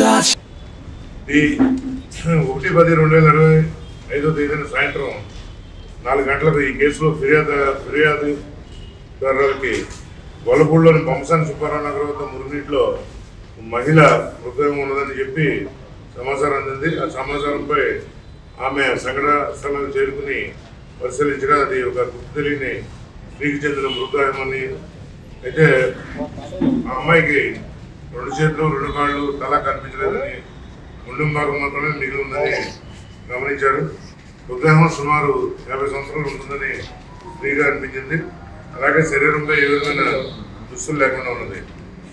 1/10/2025 తేదీన సాయంత్రం 4 గంటలకు ఈ కేసులో ఫిర్యాదుదారులకి గొల్లపూడిలోని బొమ్మసాని సుబ్బారావు నగర్ వద్ద మురుగునీటిలో మహిళ మృతదేహం ఉన్నదని చెప్పి సమాచారం అందింది. ఆ సమాచారంపై ఆమె సంఘటన స్థలానికి చేరుకుని పరిశీలించగా అది ఒక గుర్తు తెలియని స్త్రీకి చెందిన మృతదేహమని, అయితే ఆ అమ్మాయికి 2 చేతులు 2 కాళ్ళు తల కనిపించలేదని, ముందు భాగం మాత్రమే మిగిలి ఉందని గమనించారు. మృతదేహం సుమారు 50 సంవత్సరాలు ఉంటుందని స్త్రీగా అనిపించింది. అలాగే శరీరంపై ఏ విధమైన దుస్తులు లేకుండా ఉన్నది.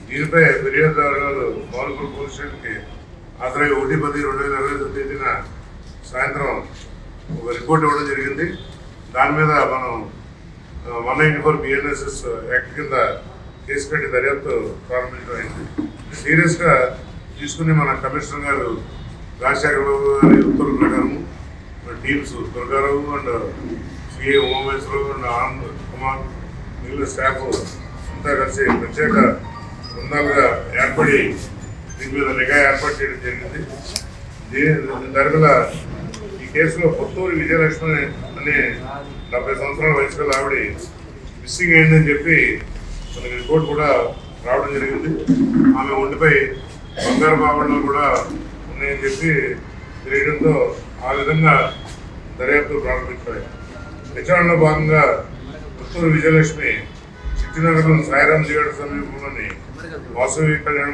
దీనిపై ఫిర్యాదుదారులు మౌలికూరు పోలీస్ స్టేషన్కి హాజరై 1/10/2025 తేదీన సాయంత్రం ఒక రిపోర్ట్ ఇవ్వడం జరిగింది. దాని మీద మనం 194 BNSS యాక్ట్ కింద కేసు కట్టి దర్యాప్తు ప్రారంభించడం అయింది. సీరియస్గా తీసుకుని మన కమిషనర్ గారు రాజశేఖర బాబు గారి ఉత్తర్వుల ప్రకారం teams Durgarao and CA Umameswara Rao and Anand Kumar మిగిలిన స్టాఫ్ అంతా కలిసి ప్రత్యేక బృందాలుగా ఏర్పడి దీని మీద నిఘా ఏర్పాటు చేయడం జరిగింది. దీని తరగల ఈ కేసులో పుత్తూరు విజయలక్ష్మి అనే 70 సంవత్సరాల వయసు గల ఆవిడ మిస్సింగ్ అయిందని చెప్పి మనకి రిపోర్ట్ కూడా రావడం జరిగింది. ఆమె ఒంటిపై బంగారు బావళ్ళు కూడా ఉన్నాయని చెప్పి తెలియడంతో ఆ విధంగా దర్యాప్తు ప్రారంభించాయి. విచారణలో భాగంగా పుత్తూరు విజయలక్ష్మి చిట్టినగర్లోని సాయిరాం థియేటర్ సమీపంలోని వాసవి కళ్యాణ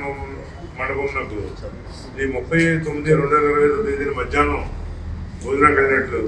మండపంలో 30/9/2025 తేదీన మధ్యాహ్నం భోజనం కలిగినట్లు